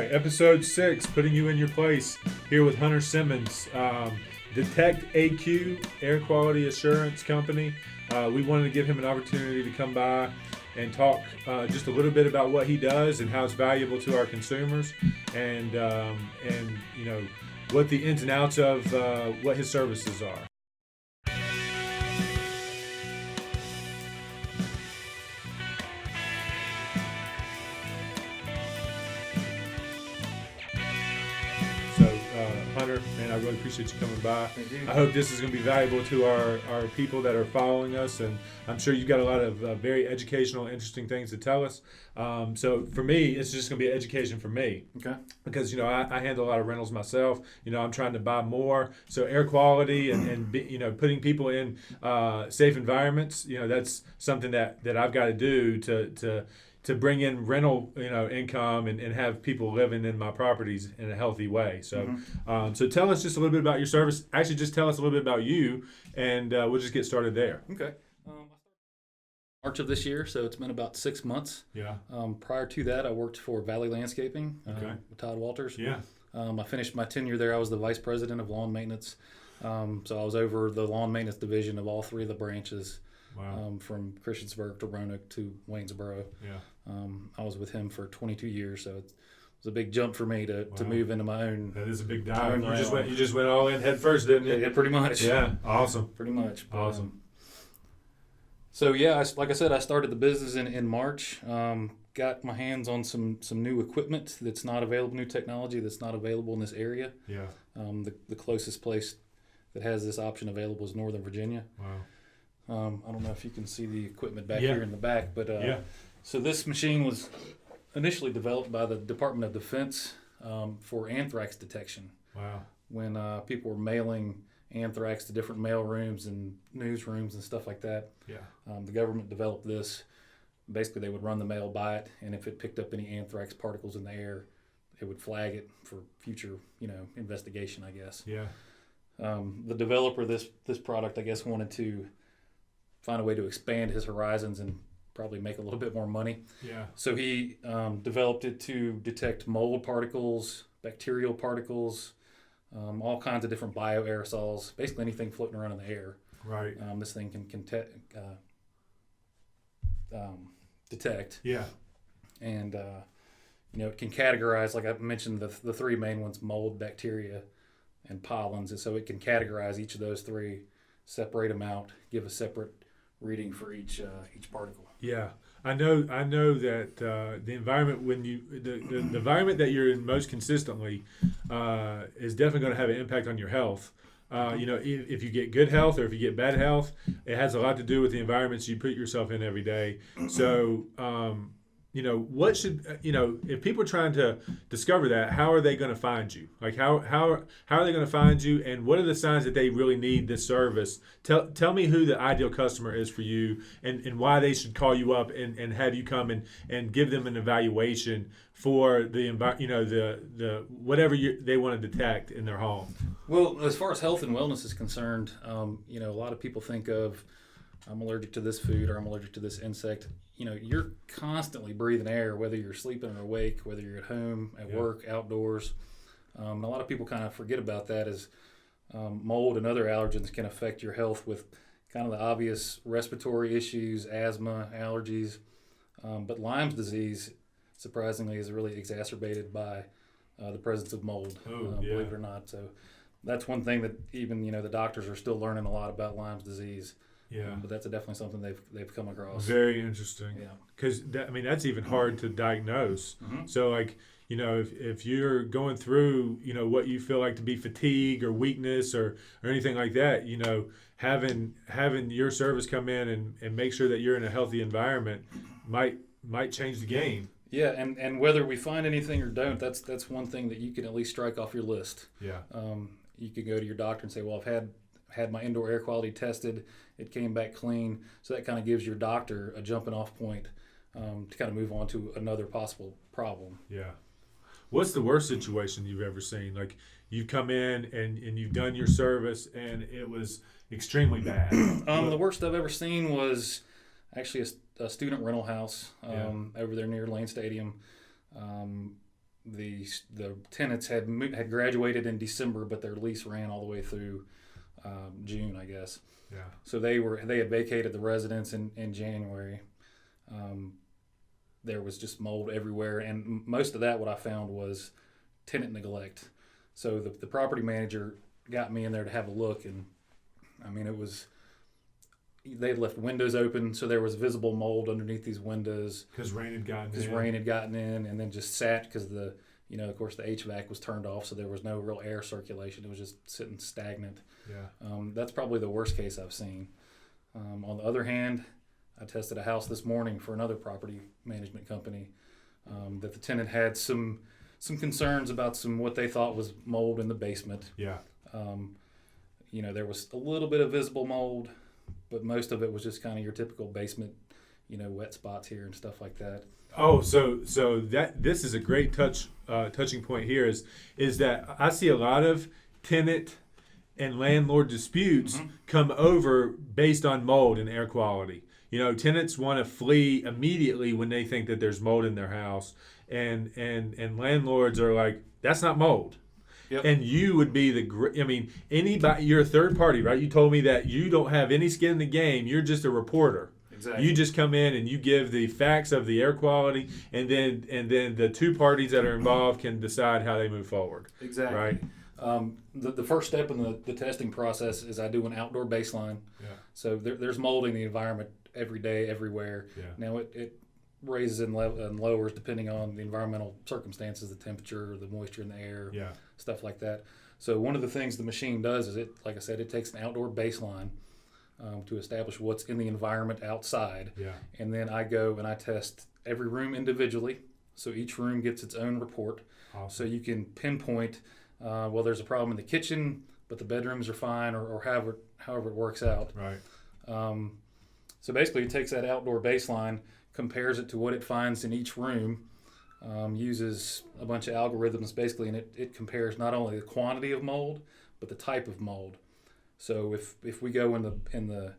right, episode 6, putting you in your place, here with Hunter Simmons, Detekt AQ, Air Quality Assurance Company. We wanted to give him an opportunity to come by and talk just a little bit about what he does and how it's valuable to our consumers, and you know what the ins and outs of what his services are. Hunter, man, I really appreciate you coming by. Thank you. I hope this is going to be valuable to our people that are following us, and I'm sure you've got a lot of very educational, interesting things to tell us. So for me, it's just going to be an education for me. Okay. Because, I handle a lot of rentals myself. I'm trying to buy more. So air quality and putting people in safe environments, that's something that I've got to do to bring in rental, income and have people living in my properties in a healthy way. So, so tell us just a little bit about your service. Actually, just tell us a little bit about you, and we'll just get started there. Okay. March of this year, so it's been about 6 months. Yeah. Prior to that, I worked for Valley Landscaping with Todd Walters. Yeah. I finished my tenure there. I was the vice president of lawn maintenance. So I was over the lawn maintenance division of all 3 of the branches. Wow. From Christiansburg to Roanoke to Waynesboro. Yeah. I was with him for 22 years, so it was a big jump for me to move into my own. That is a big dive. You just went all in head first, didn't you? Yeah, pretty much. Yeah, awesome. Pretty much. Awesome. So yeah, like I said, I started the business in March. Got my hands on some new equipment that's not available, new technology that's not available in this area. Yeah. The closest place that has this option available is Northern Virginia. Wow. I don't know if you can see the equipment back here in the back, but so this machine was initially developed by the Department of Defense for anthrax detection. Wow. When people were mailing anthrax to different mail rooms and newsrooms and stuff like that. Yeah. The government developed this. Basically, they would run the mail by it, and if it picked up any anthrax particles in the air, it would flag it for future, investigation, I guess. Yeah. The developer of this product, I guess, wanted to find a way to expand his horizons and probably make a little bit more money. Yeah. So he developed it to detect mold particles, bacterial particles, all kinds of different bioaerosols, basically anything floating around in the air. Right. This thing can detect. Yeah. And, it can categorize, like I mentioned, the 3 main ones, mold, bacteria, and pollens. And so it can categorize each of those 3, separate them out, give a separate reading for each particle. Yeah, I know that the environment the environment that you're in most consistently is definitely going to have an impact on your health. If you get good health or if you get bad health, it has a lot to do with the environments you put yourself in every day. So, what should if people are trying to discover that, how are they going to find you? Like how are they going to find you, and what are the signs that they really need this service? Tell me who the ideal customer is for you, and why they should call you up and have you come and give them an evaluation for the the whatever they want to detect in their home. Well, as far as health and wellness is concerned, a lot of people think of, I'm allergic to this food or I'm allergic to this insect. You're constantly breathing air, whether you're sleeping or awake, whether you're at home, at work, outdoors. And a lot of people kind of forget about that, as mold and other allergens can affect your health with kind of the obvious respiratory issues, asthma, allergies. But Lyme's disease, surprisingly, is really exacerbated by the presence of mold, believe it or not. So that's one thing that even, the doctors are still learning a lot about Lyme's disease. Yeah, but that's definitely something they've come across. Very interesting. Yeah, because that's even hard to diagnose. Mm-hmm. So if you're going through what you feel like to be fatigue or weakness or anything like that, having your service come in and make sure that you're in a healthy environment might change the game. Yeah, and whether we find anything or don't, that's one thing that you can at least strike off your list. Yeah. You could go to your doctor and say, well, I've had my indoor air quality tested. It came back clean. So that kind of gives your doctor a jumping off point to kind of move on to another possible problem. Yeah. What's the worst situation you've ever seen? Like, you've come in and you've done your service and it was extremely bad. The worst I've ever seen was actually a student rental house over there near Lane Stadium. the tenants had graduated in December, but their lease ran all the way through June, I guess. Yeah. So they had vacated the residence in January. There was just mold everywhere, and most of that, what I found, was tenant neglect. So the property manager got me in there to have a look, and I mean, they had left windows open, so there was visible mold underneath these windows Because rain had gotten in. because rain had gotten in, and then just sat because of course the HVAC was turned off, so there was no real air circulation. It was just sitting stagnant. Yeah. That's probably the worst case I've seen. On the other hand, I tested a house this morning for another property management company that the tenant had some concerns about what they thought was mold in the basement. Yeah. There was a little bit of visible mold, but most of it was just kind of your typical basement, wet spots here and stuff like that. Oh, so this is a great touching point here is that I see a lot of tenant and landlord disputes come over based on mold and air quality. Tenants want to flee immediately when they think that there's mold in their house, and landlords are like, that's not mold. Yep. And you would be anybody, you're a third party, right? You told me that you don't have any skin in the game. You're just a reporter. Exactly. You just come in and you give the facts of the air quality, and then the two parties that are involved can decide how they move forward. Exactly. Right. The first step in the testing process is I do an outdoor baseline. Yeah. So there's mold in the environment every day, everywhere. Yeah. Now it raises and lowers depending on the environmental circumstances, the temperature, the moisture in the air, Yeah. stuff like that. So one of the things the machine does is like I said, it takes an outdoor baseline to establish what's in the environment outside. Yeah. And then I go and I test every room individually. So each room gets its own report. Awesome. So you can pinpoint, there's a problem in the kitchen, but the bedrooms are fine, or however it works out. Right. So basically, it takes that outdoor baseline, compares it to what it finds in each room, uses a bunch of algorithms basically, and it compares not only the quantity of mold, but the type of mold. So if we go in the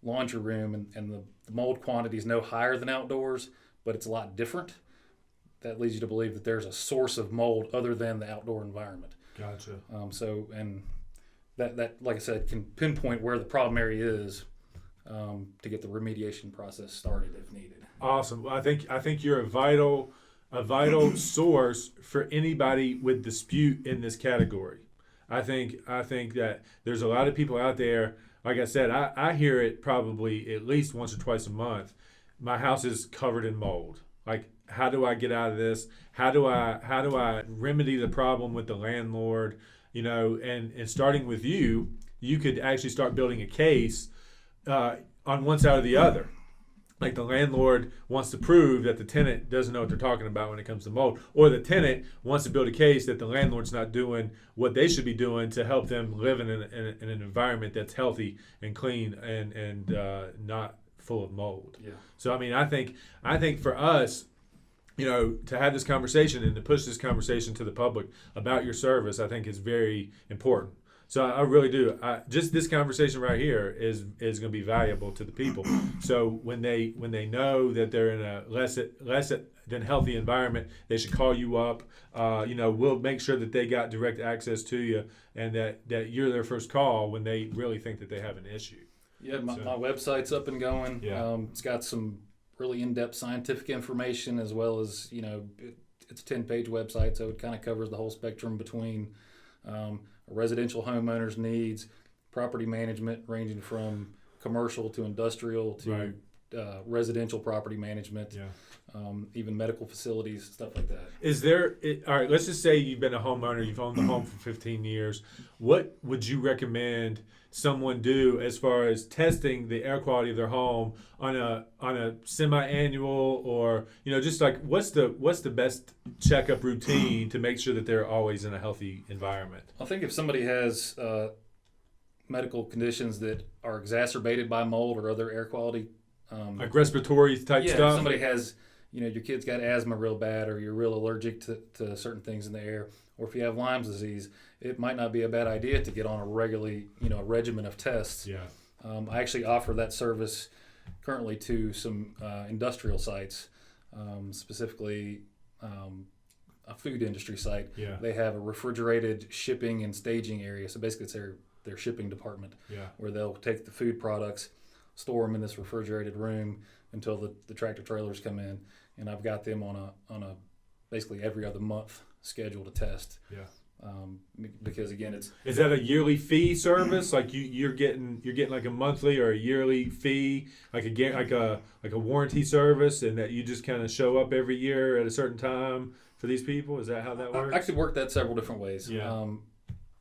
laundry room and the mold quantity is no higher than outdoors, but it's a lot different, that leads you to believe that there's a source of mold other than the outdoor environment. Gotcha. And that like I said, can pinpoint where the problem area is to get the remediation process started if needed. Awesome. Well, I think you're a vital source for anybody with dispute in this category. I think that there's a lot of people out there. Like I said, I hear it probably at least once or twice a month. My house is covered in mold. Like, how do I get out of this? How do I remedy the problem with the landlord? And starting with you could actually start building a case on one side or the other. Like, the landlord wants to prove that the tenant doesn't know what they're talking about when it comes to mold, or the tenant wants to build a case that the landlord's not doing what they should be doing to help them live in an environment that's healthy and clean and not full of mold. Yeah. So I think for us, to have this conversation and to push this conversation to the public about your service, I think is very important. So I really do. Just this conversation right here is going to be valuable to the people. So when they know that they're in a less than healthy environment, they should call you up. We'll make sure that they got direct access to you, and that you're their first call when they really think that they have an issue. Yeah, my website's up and going. Yeah. It's got some really in-depth scientific information, as well as it's a 10-page website, so it kind of covers the whole spectrum between a residential homeowner's needs, property management ranging from commercial to industrial to Right. Residential property management, even medical facilities, stuff like that. All right, let's just say you've been a homeowner, you've owned the home for 15 years. What would you recommend someone do as far as testing the air quality of their home on a semi-annual, or just like what's the best checkup routine to make sure that they're always in a healthy environment? I think if somebody has medical conditions that are exacerbated by mold or other air quality, like respiratory type if stuff. somebody has, your kid's got asthma real bad, or you're real allergic to certain things in the air, or if you have Lyme's disease, it might not be a bad idea to get on a regimen of tests. Yeah. I actually offer that service currently to some industrial sites, specifically a food industry site. Yeah. They have a refrigerated shipping and staging area. So basically, it's their shipping department, Yeah. where they'll take the food products, store them in this refrigerated room until the tractor trailers come in, and I've got them on a basically every other month schedule to test. Yeah. Because again, is that a yearly fee service? Like you're getting like a monthly or a yearly fee, like a warranty service, and that you just kind of show up every year at a certain time for these people? Is that how that works? I could work that several different ways. Yeah.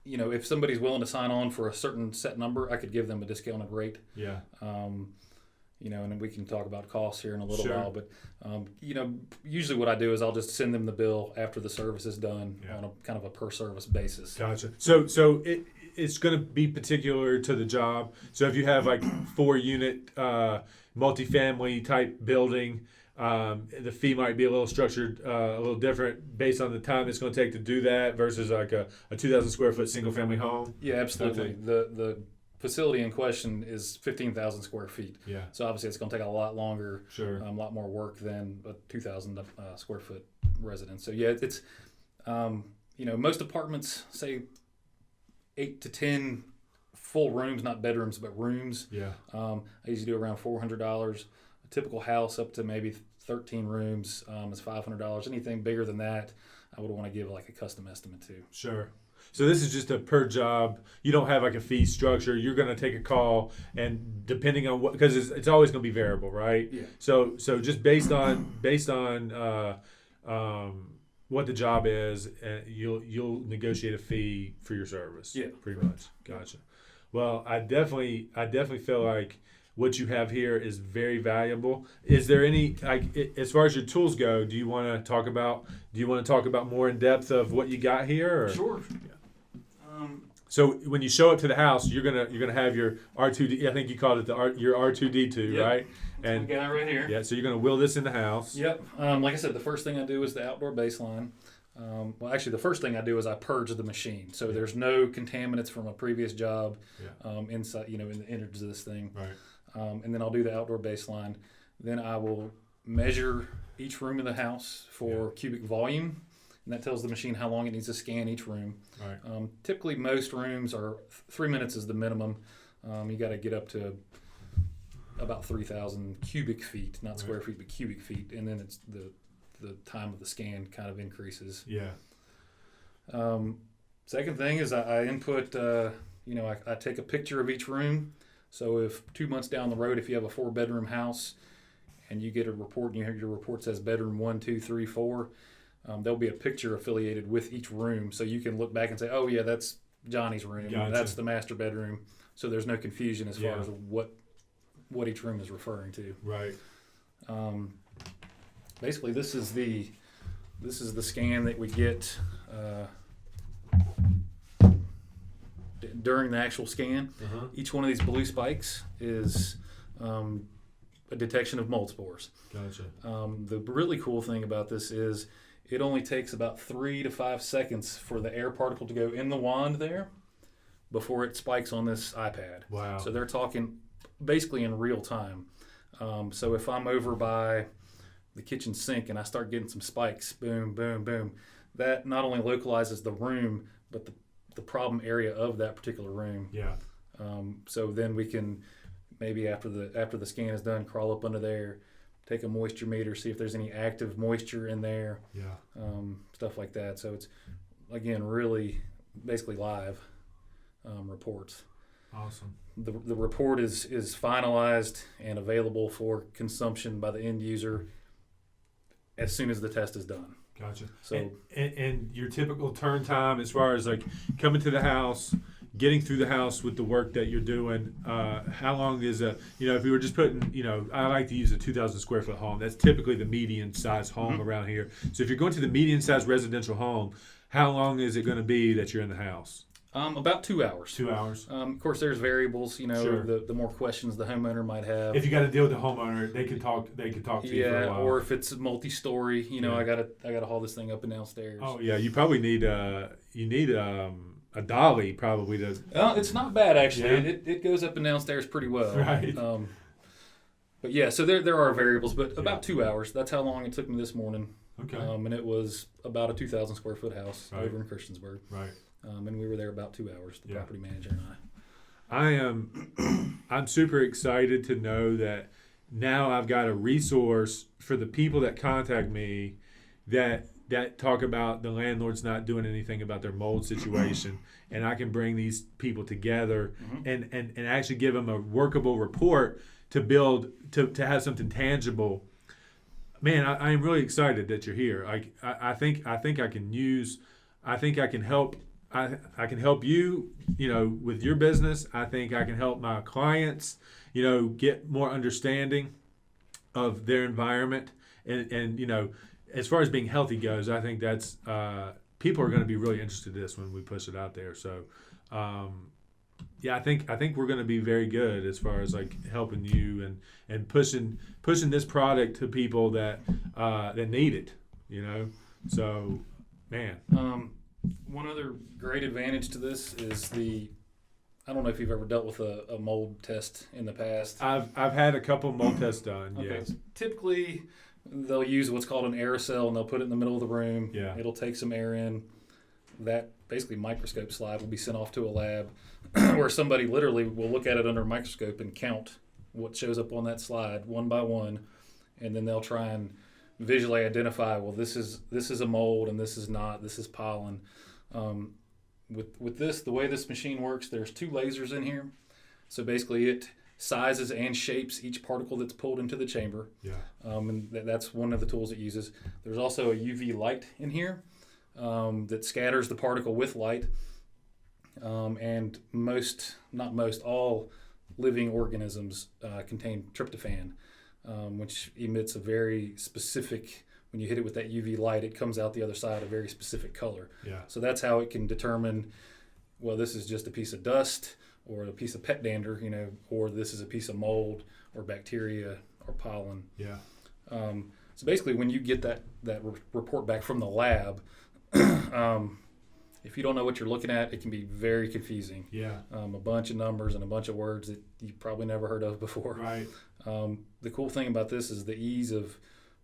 If somebody's willing to sign on for a certain set number, I could give them a discounted rate. Yeah. And then we can talk about costs here in a little Sure. while. But, usually what I do is I'll just send them the bill after the service is done on a kind of a per service basis. Gotcha. So it's going to be particular to the job. So if you have like 4-unit multifamily type building, the fee might be a little structured, a little different based on the time it's going to take to do that versus like a 2,000 square foot single family home. Yeah, absolutely. Okay. The facility in question is 15,000 square feet. Yeah. So obviously it's going to take a lot longer, Sure. a lot more work than a 2,000 square foot residence. So yeah, it's most apartments say 8 to 10 full rooms, not bedrooms, but rooms. Yeah. I usually do around $400. A typical house up to maybe 13 rooms is $500. Anything bigger than that, I would want to give like a custom estimate to. Sure. So this is just a per job. You don't have like a fee structure. You're going to take a call, and depending on what, because it's always going to be variable, right? Yeah. So just based on what the job is, you'll negotiate a fee for your service. Yeah. Pretty much. Gotcha. Well, I definitely feel like what you have here is very valuable. Is there any, as far as your tools go, do you want to talk about more in depth of what you got here? Or? Sure. So when you show up to the house, you're gonna have your R2D. I think you called it your R2D2, Yep. right? And guy right here. Yeah. So you're gonna wheel this in the house. Yep. Like I said, the first thing I do is the outdoor baseline. Well, actually, the first thing I do is I purge the machine, so there's no contaminants from a previous job inside, in the innards of this thing. Right. And then I'll do the outdoor baseline. Then I will measure each room in the house for cubic volume, and that tells the machine how long it needs to scan each room. Right. Typically, most rooms are 3 minutes is the minimum. You got to get up to about 3,000 cubic feet, not square feet, but cubic feet, and then it's the time of the scan kind of increases. Yeah. Second thing is I input. I take a picture of each room. So if 2 months down the road, if you have a 4-bedroom house and you get a report and your report says bedroom 1, 2, 3, 4, there'll be a picture affiliated with each room. So you can look back and say, oh yeah, that's Johnny's room. Gotcha. That's the master bedroom. So there's no confusion as far as what each room is referring to. Right. Basically, this is the scan that we get during the actual scan. Uh-huh. Each one of these blue spikes is a detection of mold spores. Gotcha. The really cool thing about this is it only takes about 3 to 5 seconds for the air particle to go in the wand there before it spikes on this iPad. Wow. So they're talking basically in real time. So if I'm over by the kitchen sink and I start getting some spikes, boom, boom, boom, that not only localizes the room, but the problem area of that particular room. Yeah. So then we can maybe after the scan is done, crawl up under there, take a moisture meter, see if there's any active moisture in there. Yeah. Stuff like that. So it's again really basically live reports. Awesome. The report is finalized and available for consumption by the end user as soon as the test is done. Gotcha. So and your typical turn time as far as like coming to the house, getting through the house with the work that you're doing, how long is if we were just putting, I like to use a 2,000 square foot home. That's typically the median size home around here. So if you're going to the median size residential home, how long is it going to be that you're in the house? About 2 hours. 2 hours. Of course, there's variables. Sure. The more questions the homeowner might have. If you got to deal with the homeowner, they can talk to you for a while. Or if it's multi-story, I gotta haul this thing up and downstairs. Oh yeah, you probably need a dolly probably to. It's not bad actually. Yeah. It goes up and downstairs pretty well. Right. But yeah, so there are variables, but about 2 hours. That's how long it took me this morning. Okay. And it was about a 2,000 square foot house Right. over in Christiansburg. Right. And we were there about 2 hours, the Yeah. property manager and I. I'm super excited to know that now I've got a resource for the people that contact me that talk about the landlord's not doing anything about their mold situation, and I can bring these people together and actually give them a workable report to build to have something tangible. Man, I am really excited that you're here. I think I can use, I think I can help. I can help you, with your business. I think I can help my clients, get more understanding of their environment. And as far as being healthy goes, I think that's, people are going to be really interested in this when we push it out there. So, yeah, I think we're going to be very good as far as like helping you and pushing this product to people that need it, So, man. One other great advantage to this is I don't know if you've ever dealt with a mold test in the past. I've had a couple mold tests done. Okay. Yes. Typically, they'll use what's called an aerosol, and they'll put it in the middle of the room. Yeah. It'll take some air in. That basically microscope slide will be sent off to a lab where somebody literally will look at it under a microscope and count what shows up on that slide one by one, and then they'll try and visually identify, well, this is a mold and this is not, this is pollen. With this, the way this machine works, there's 2 lasers in here. So basically it sizes and shapes each particle that's pulled into the chamber. Yeah. And that's one of the tools it uses. There's also a UV light in here that scatters the particle with light. And all living organisms contain tryptophan, which emits a very specific, when you hit it with that UV light, it comes out the other side a very specific color. Yeah. So that's how it can determine, well, this is just a piece of dust or a piece of pet dander, or this is a piece of mold or bacteria or pollen. Yeah. So basically, when you get that report back from the lab, if you don't know what you're looking at, it can be very confusing. Yeah. A bunch of numbers and a bunch of words that you probably never heard of before. Right. The cool thing about this is the ease of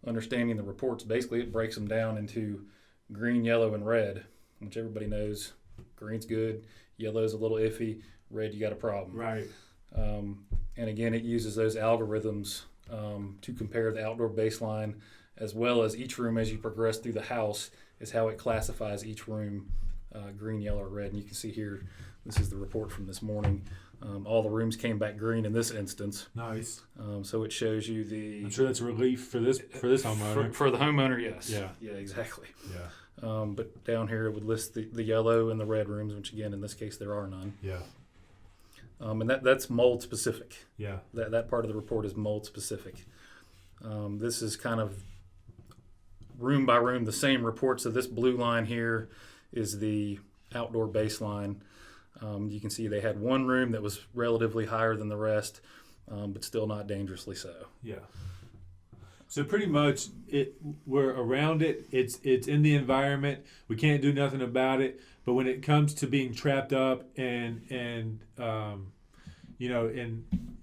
understanding the reports. Basically, it breaks them down into green, yellow, and red, which everybody knows. Green's good, yellow's a little iffy, red, you got a problem. Right. And again, it uses those algorithms to compare the outdoor baseline, as well as each room as you progress through the house is how it classifies each room, green, yellow, or red. And you can see here, this is the report from this morning. All the rooms came back green in this instance. Nice. So it shows you the... I'm sure that's a relief for this homeowner. For the homeowner, yes. Yeah. Yeah, exactly. Yeah. But down here it would list the yellow and the red rooms, which again, in this case, there are none. Yeah. And that's mold specific. Yeah. That part of the report is mold specific. This is kind of room by room, the same report. So this blue line here is the outdoor baseline. You can see they had one room that was relatively higher than the rest, but still not dangerously so. Yeah. So pretty much we're around it. It's in the environment. We can't do nothing about it. But when it comes to being trapped up and in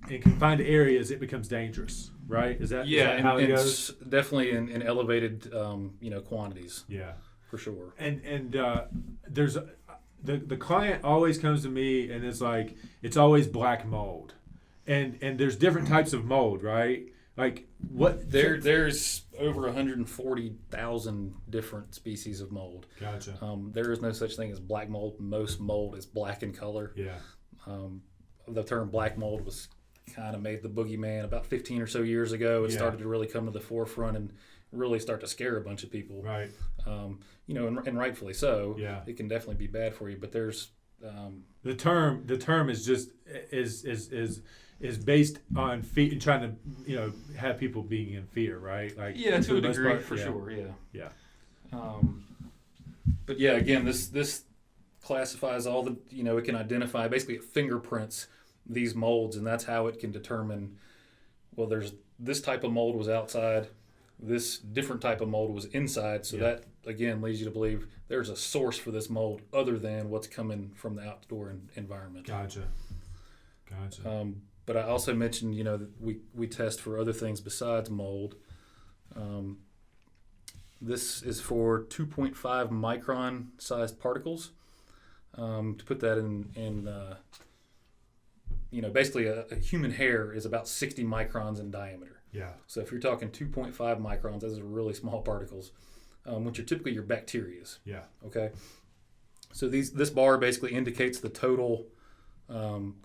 confined areas, it becomes dangerous, right? Is that how it goes? Definitely in elevated quantities. Yeah, for sure. And there's the client always comes to me and it's like it's always black mold, and there's different types of mold, right? Like what? There's over 140,000 different species of mold. Gotcha. There is no such thing as black mold. Most mold is black in color. Yeah. The term black mold was kind of made the boogeyman about 15 or so years ago. It started to really come to the forefront and really start to scare a bunch of people. Right. And rightfully so. Yeah. It can definitely be bad for you, but there's the term is just is based on fear, trying to have people being in fear, right? Like to a degree, part, for sure. Yeah. But yeah, again, this classifies all the it can identify, basically it fingerprints these molds, and that's how it can determine, well, there's this type of mold was outside, this different type of mold was inside, so that again leads you to believe there's a source for this mold other than what's coming from the outdoor environment. Gotcha. But I also mentioned that we test for other things besides mold. This is for 2.5 micron sized particles. To put that in basically a human hair is about 60 microns in diameter. Yeah. So if you're talking 2.5 microns, those are really small particles, which are typically your bacterias. Yeah. Okay. So this bar basically indicates the total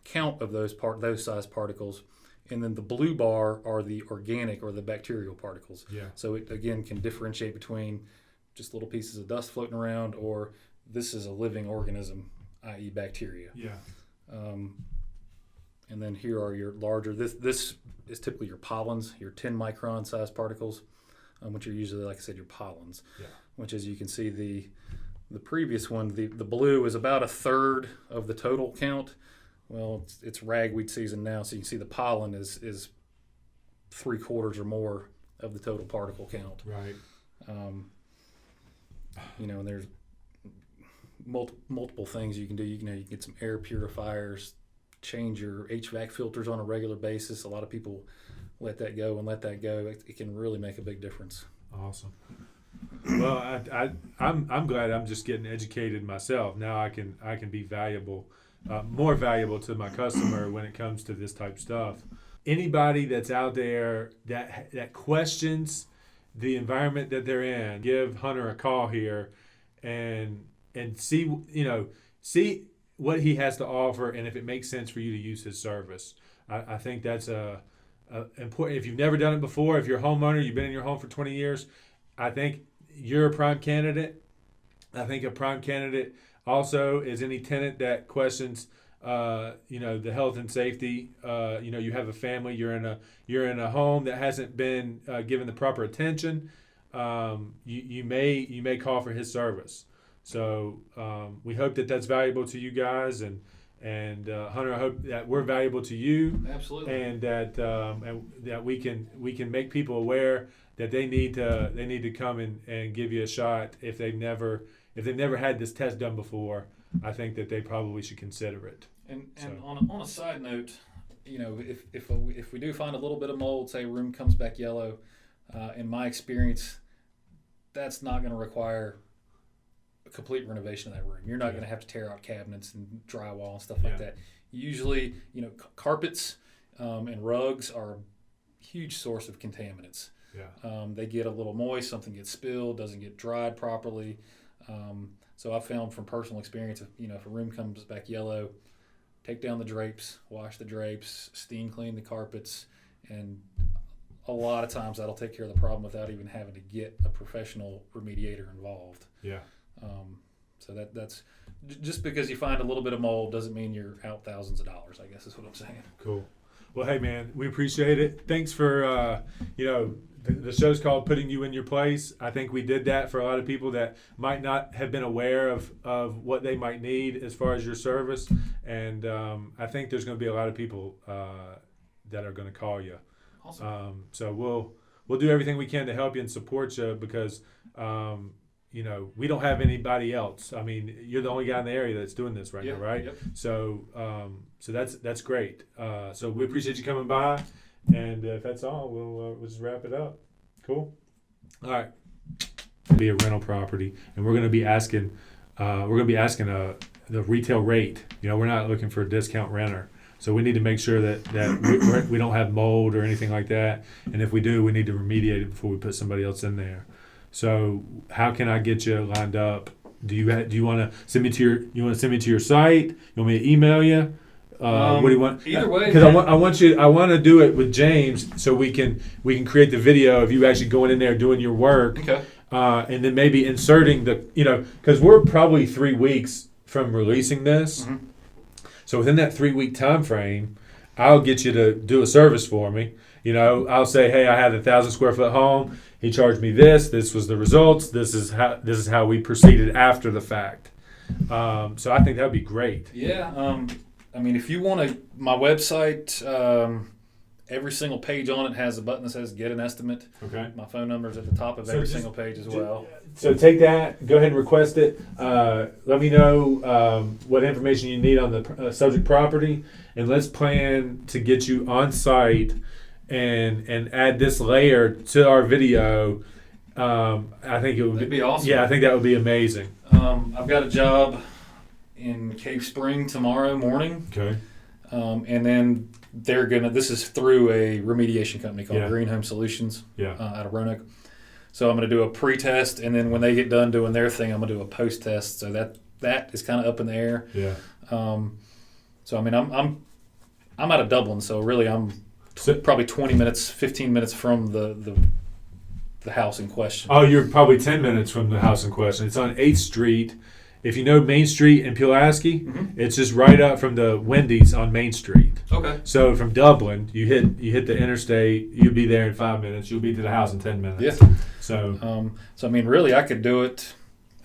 count of those size particles, and then the blue bar are the organic or the bacterial particles. Yeah. So it again can differentiate between just little pieces of dust floating around, or this is a living organism, i.e., bacteria. Yeah. And then here are your larger. This is typically your pollens, your 10 micron size particles, which are usually, like I said, your pollens. Yeah. Which, as you can see, the previous one, the blue is about a third of the total count. Well, it's ragweed season now, so you can see the pollen is 3/4 or more of the total particle count. Right. And there's multiple things you can do. You can get some air purifiers, change your HVAC filters on a regular basis. A lot of people let that go. It can really make a big difference. Awesome. Well, I'm glad I'm just getting educated myself. Now I can be valuable, more valuable to my customer when it comes to this type of stuff. Anybody that's out there that questions the environment that they're in, give Hunter a call here, and see what he has to offer, and if it makes sense for you to use his service. I think that's important. If you've never done it before, if you're a homeowner, you've been in your home for 20 years, I think you're a prime candidate. I think a prime candidate also is any tenant that questions, the health and safety. You have a family. You're in a home that hasn't been given the proper attention. You may call for his service. So we hope that that's valuable to you guys, and Hunter, I hope that we're valuable to you. Absolutely. And that we can make people aware that they need to come and give you a shot if they've never had this test done before. I think that they probably should consider it. And on a side note, if we do find a little bit of mold, say room comes back yellow, in my experience, that's not going to require a complete renovation of that room. You're not going to have to tear out cabinets and drywall and stuff like that. Usually, carpets and rugs are a huge source of contaminants. Yeah. They get a little moist, something gets spilled, doesn't get dried properly. So I found from personal experience, if a room comes back yellow, take down the drapes, wash the drapes, steam clean the carpets, and a lot of times that'll take care of the problem without even having to get a professional remediator involved. Yeah. So that's just because you find a little bit of mold doesn't mean you're out thousands of dollars, I guess is what I'm saying. Cool. Well, hey man, we appreciate it. Thanks for the show's called Putting You in Your Place. I think we did that for a lot of people that might not have been aware of what they might need as far as your service. And I think there's going to be a lot of people that are going to call you. Awesome. So we'll do everything we can to help you and support you, because we don't have anybody else. I mean, you're the only guy in the area that's doing this right now, right? Yep. So that's great. So we appreciate you coming by, and if that's all, we'll just wrap it up. Cool. All right. Be a rental property, and we're going to be asking the retail rate. We're not looking for a discount renter. So we need to make sure that we don't have mold or anything like that, and if we do, we need to remediate it before we put somebody else in there. So how can I get you lined up? Do you want to send me to your site? You want me to email you? What do you want? Either way, because I want to do it with James, so we can create the video of you actually going in there doing your work. Okay. And then maybe inserting because we're probably 3 weeks from releasing this. Mm-hmm. So within that 3 week time frame, I'll get you to do a service for me. I'll say, hey, I had a 1,000 square foot home. He charged me this. This was the results. This is how we proceeded after the fact. So I think that would be great. Yeah. If you want my website, every single page on it has a button that says "Get an Estimate." Okay. My phone number is at the top of every single page as well. So take that. Go ahead and request it. Let me know what information you need on the subject property, and let's plan to get you on site and add this layer to our video I think it would That'd be awesome. Yeah, I think that would be amazing. I've got a job in Cave Spring tomorrow morning, Okay. and then this is through a remediation company called Yeah. Green Home Solutions Yeah. out of Roanoke. So I'm going to do a pre-test, and then when they get done doing their thing, I'm going to do a post-test. So that is kind of up in the air. Yeah. So I mean, I'm out of Dublin, so really I'm probably 20 minutes, 15 minutes from the house in question. Oh, you're probably 10 minutes from the house in question. It's on 8th Street. If you know Main Street in Pulaski, it's just right up from the Wendy's on Main Street. Okay. So from Dublin, you hit the interstate. You'll be there in 5 minutes. You'll be to the house in 10 minutes. Yeah. So, I mean, really, I could do it.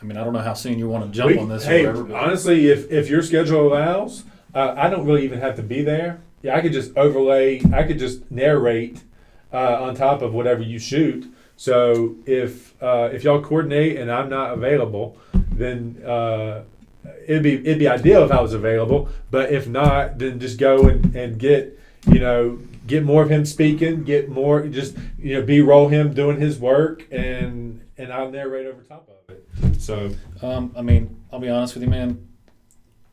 I mean, I don't know how soon you want to jump on this. Hey, or whatever. But honestly, if your schedule allows, I don't really even have to be there. Yeah, I could just overlay. I could just narrate on top of whatever you shoot. So if y'all coordinate and I'm not available, then it'd be ideal if I was available. But if not, then just go and get more of him speaking, get more just B-roll him doing his work, and I'll narrate over top of it. So I mean, I'll be honest with you, man.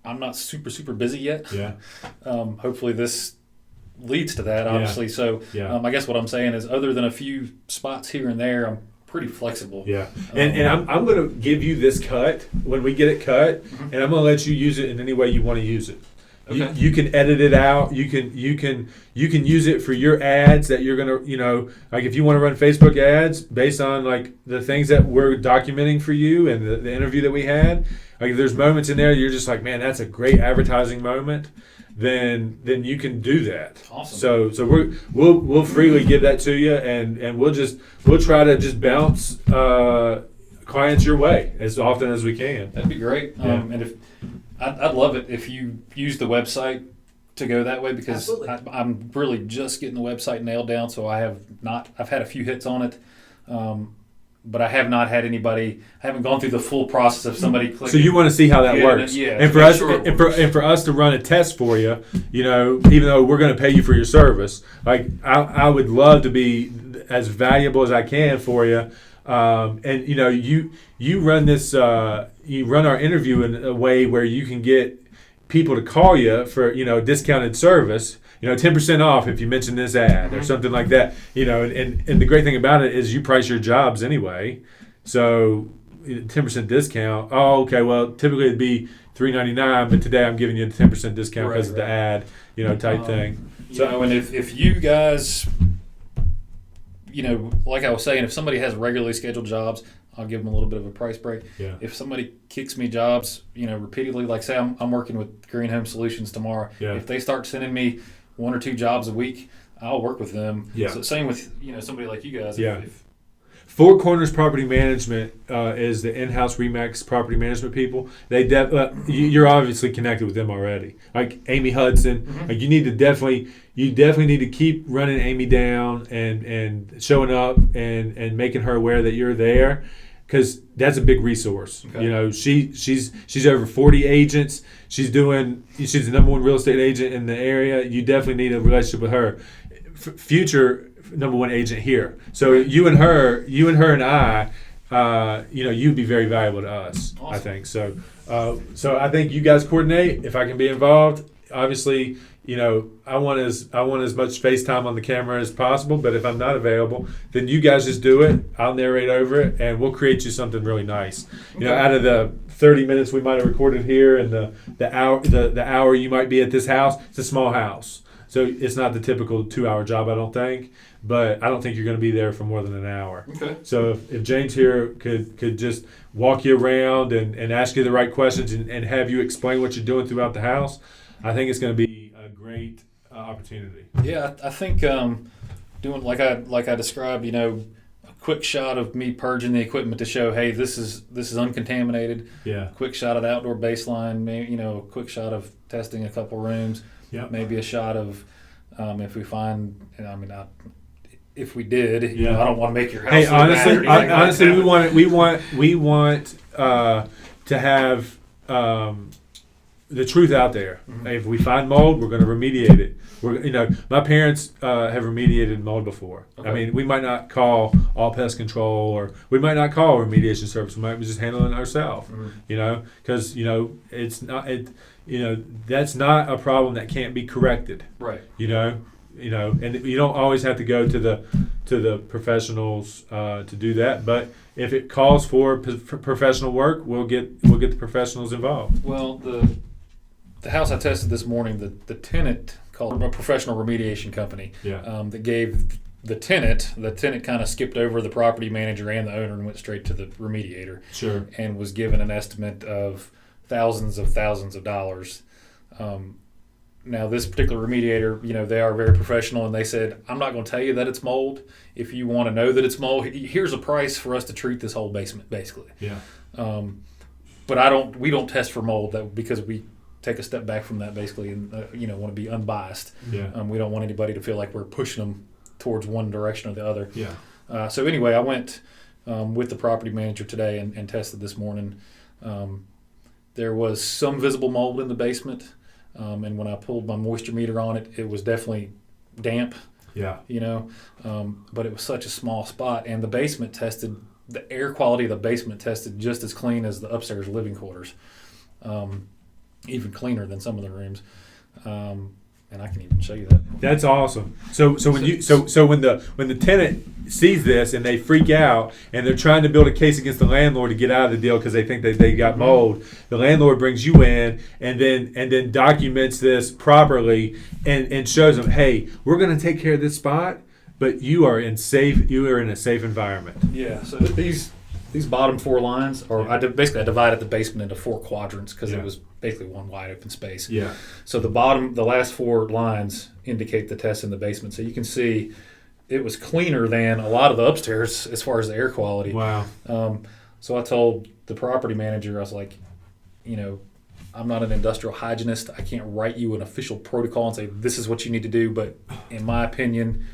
I'm not super busy yet. yeah, Hopefully this leads to that, obviously. Yeah. So Yeah. I guess what I'm saying is, other than a few spots here and there, I'm pretty flexible. yeah. And I'm going to give you this cut when we get it cut, and I'm going to let you use it in any way you want to use it. Okay. You can edit it out. You can use it for your ads that you're gonna like if you want to run Facebook ads based on like the things that we're documenting for you and the interview that we had. Like if there's moments in there you're just like, man, that's a great advertising moment. Then you can do that. Awesome. So we'll freely give that to you, and we'll try to just bounce clients your way as often as we can. That'd be great. Yeah. And if I'd love it if you use the website to go that way, because I'm really just getting the website nailed down. So I've had a few hits on it, but I have not had anybody. I haven't gone through the full process of somebody clicking. So you want to see how that works, and for us, and for us to run a test for you, even though we're going to pay you for your service, like I would love to be as valuable as I can for you. And you run this, you run our interview in a way where you can get people to call you for discounted service. 10% off if you mention this ad or something like that. And the great thing about it is you price your jobs anyway, so 10% discount. Oh, okay. Well, typically it'd be $3.99, but today I'm giving you a 10% discount because of the ad, type thing. So, and if you guys, like I was saying, if somebody has regularly scheduled jobs, I'll give them a little bit of a price break. Yeah. If somebody kicks me jobs, repeatedly, like say I'm working with Green Home Solutions tomorrow. Yeah. If they start sending me 1 or 2 jobs a week, I'll work with them. Yeah. So same with somebody like you guys. Yeah. Four Corners Property Management is the in-house Remax property management people. They you're obviously connected with them already. Like Amy Hudson, like you definitely need to keep running Amy down and showing up and making her aware that you're there, because that's a big resource. Okay. She's over 40 agents. She's the number 1 real estate agent in the area. You definitely need a relationship with her. Future number 1 agent here. So you and her and I, you'd be very valuable to us. Awesome. I think so. So I think you guys coordinate. If I can be involved, obviously, I want as much FaceTime on the camera as possible. But if I'm not available, then you guys just do it. I'll narrate over it, and we'll create you something really nice. Okay. Out of the 30 minutes we might have recorded here, and the hour you might be at this house, it's a small house. So it's not the typical 2-hour job, I don't think. But I don't think you're going to be there for more than an hour. Okay. So if James here could just walk you around and ask you the right questions and have you explain what you're doing throughout the house, I think it's going to be a great opportunity. Yeah, I think doing like I described, a quick shot of me purging the equipment to show, hey, this is uncontaminated. Yeah. Quick shot of the outdoor baseline, maybe, a quick shot of testing a couple rooms. Yeah. Maybe a shot of if we find, if we did, Yeah. I don't want to make your house. Hey, look bad or anything honestly, like that. we want to have the truth out there. If we find mold, we're going to remediate it. My parents have remediated mold before. Okay. I mean, we might not call all pest control, or we might not call remediation service. We might be just handling it ourselves. Because it's not that's not a problem that can't be corrected. Right. And you don't always have to go to the professionals to do that. But if it calls for professional work, we'll get the professionals involved. Well, the house I tested this morning, the tenant called a professional remediation company. Yeah. That gave the tenant kind of skipped over the property manager and the owner and went straight to the remediator. Sure. And was given an estimate of thousands of dollars. Now, this particular remediator, they are very professional, and they said, I'm not going to tell you that it's mold. If you want to know that it's mold, here's a price for us to treat this whole basement, basically. Yeah. But we don't test for mold because we take a step back from that, basically, and want to be unbiased. Yeah. We don't want anybody to feel like we're pushing them towards one direction or the other. Yeah. So anyway, I went with the property manager today and tested this morning. There was some visible mold in the basement. And when I pulled my moisture meter on it, it was definitely damp. Yeah. But it was such a small spot, and the air quality of the basement tested just as clean as the upstairs living quarters, even cleaner than some of the rooms. And I can even show you that. That's awesome. So when the tenant sees this and they freak out and they're trying to build a case against the landlord to get out of the deal because they think that they got mold, the landlord brings you in and then documents this properly and shows them, hey, we're going to take care of this spot, but you are in a safe environment. Yeah. So these bottom four lines I divided the basement into four quadrants because it was basically one wide open space. Yeah. So the last four lines indicate the test in the basement. So you can see it was cleaner than a lot of the upstairs as far as the air quality. Wow. So I told the property manager, I was like, I'm not an industrial hygienist. I can't write you an official protocol and say this is what you need to do. But in my opinion,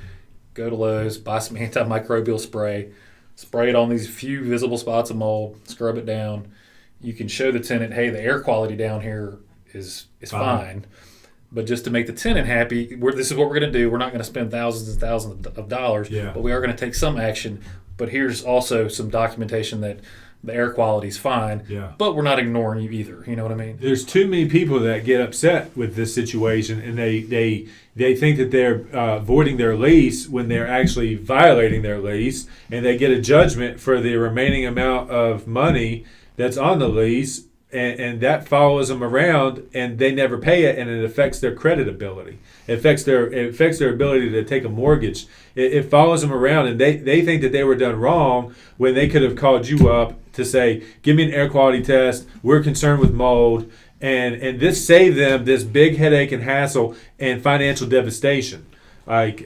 go to Lowe's, buy some antimicrobial spray it on these few visible spots of mold, scrub it down. You can show the tenant, hey, the air quality down here is fine. But just to make the tenant happy, this is what we're going to do. We're not going to spend thousands and thousands of dollars, but we are going to take some action. But here's also some documentation that the air quality is fine, but we're not ignoring you either. You know what I mean? There's too many people that get upset with this situation, and they think that they're voiding their lease when they're actually violating their lease, and they get a judgment for the remaining amount of money that's on the lease, and that follows them around, and they never pay it, and it affects their credit ability. It affects their ability to take a mortgage. It follows them around, and they think that they were done wrong when they could have called you up to say, give me an air quality test, we're concerned with mold, and this saved them this big headache and hassle and financial devastation. Like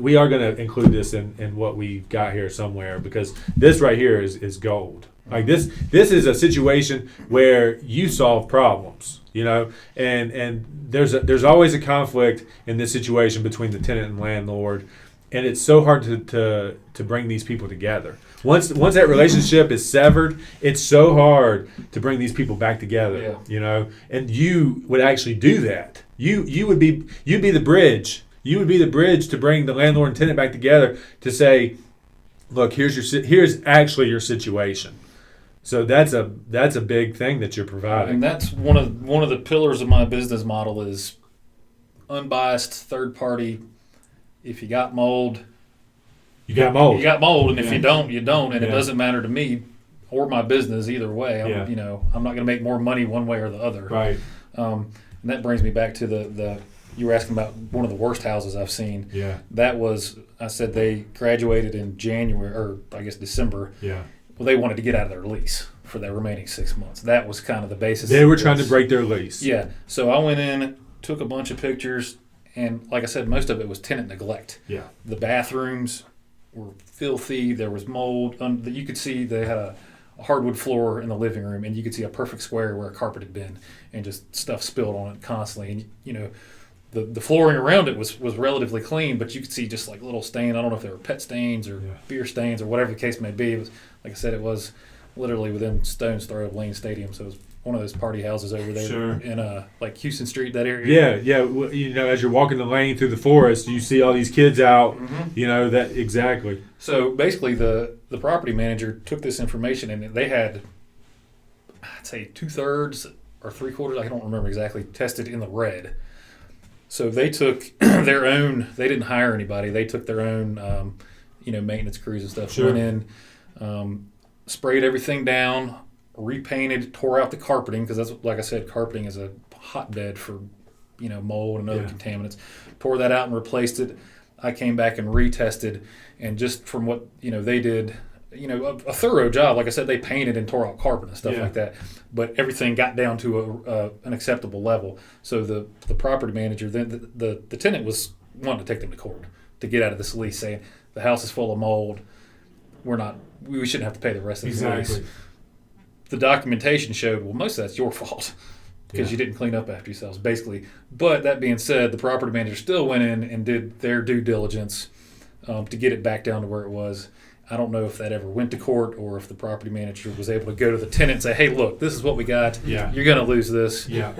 we are going to include this in what we've got here somewhere, because this right here is gold. Like this is a situation where you solve problems, and there's always a conflict in this situation between the tenant and landlord, and it's so hard to bring these people together. Once that relationship is severed, it's so hard to bring these people back together. And you would actually do that. You'd be the bridge. You would be the bridge to bring the landlord and tenant back together to say, look, here's actually your situation. So that's a big thing that you're providing. And that's one of the pillars of my business model is unbiased third party. If you got mold, you got mold. You got mold, and if you don't, you don't, and it doesn't matter to me or my business either way. I'm not going to make more money one way or the other. Right. And that brings me back to the you were asking about one of the worst houses I've seen. Yeah. That was, I said they graduated in January, or I guess December. Yeah. Well, they wanted to get out of their lease for the remaining 6 months. That was kind of the basis. They were trying to break their lease. Yeah. So I went in, took a bunch of pictures, and like I said, most of it was tenant neglect. Yeah. The bathrooms were filthy. There was mold. You could see they had a hardwood floor in the living room, and you could see a perfect square where a carpet had been, and just stuff spilled on it constantly. And the flooring around it was relatively clean, but you could see just like little stains. I don't know if they were pet stains or beer stains or whatever the case may be. It was, like I said, it was literally within stone's throw of Lane Stadium, so it was one of those party houses over there Sure. in like Houston Street, that area. Yeah. Well, you know, as you're walking the lane through the forest, you see all these kids out. You know that exactly. So basically, the property manager took this information and they had, I'd say 2/3 or 3/4, I don't remember exactly, tested in the red. So they took their own. They didn't hire anybody. They took their own, maintenance crews and stuff. Sure. Went in, sprayed everything down, repainted, tore out the carpeting because that's, like I said, carpeting is a hotbed for mold and other contaminants. Tore that out and replaced it. I came back and retested, and just from what they did, a thorough job. Like I said, they painted and tore out carpet and stuff like that, but everything got down to an acceptable level. So the property manager, then the tenant was wanting to take them to court to get out of this lease, saying the house is full of mold. We shouldn't have to pay the rest of this lease. The documentation showed, well, most of that's your fault because you didn't clean up after yourselves, basically. But that being said, the property manager still went in and did their due diligence to get it back down to where it was. I don't know if that ever went to court or if the property manager was able to go to the tenant and say, hey, look, this is what we got. Yeah. You're going to lose this. Yeah.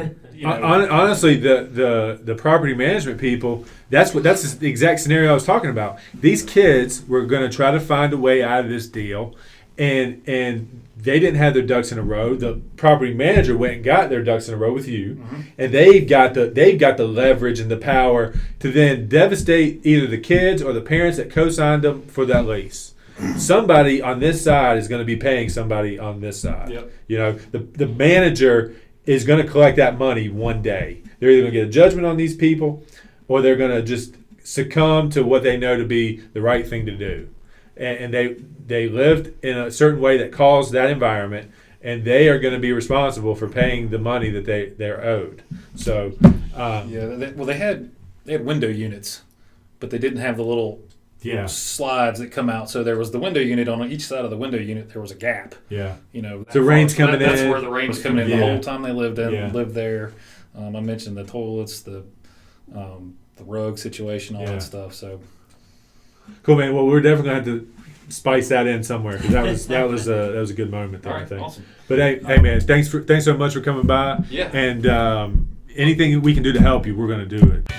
Honestly, the property management people, that's the exact scenario I was talking about. These kids were going to try to find a way out of this deal, and they didn't have their ducks in a row. The property manager went and got their ducks in a row with you, and they've got the leverage and the power to then devastate either the kids or the parents that co-signed them for that lease. Somebody on this side is going to be paying somebody on this side. Yep. The manager is going to collect that money one day. They're either going to get a judgment on these people, or they're going to just succumb to what they know to be the right thing to do. And they lived in a certain way that caused that environment, and they are going to be responsible for paying the money that they're owed. So they had window units, but they didn't have the little slides that come out. So there was the window unit. On each side of the window unit there was a gap. The rain's coming in. That's where the rain's coming in. The whole time they lived there. I mentioned the toilets, the rug situation, all that stuff. So cool, man. Well, we're definitely gonna have to spice that in somewhere because that was a good moment there. all I right, think. awesome. But hey man, thanks so much for coming by. Yeah. And anything we can do to help you, we're gonna do it.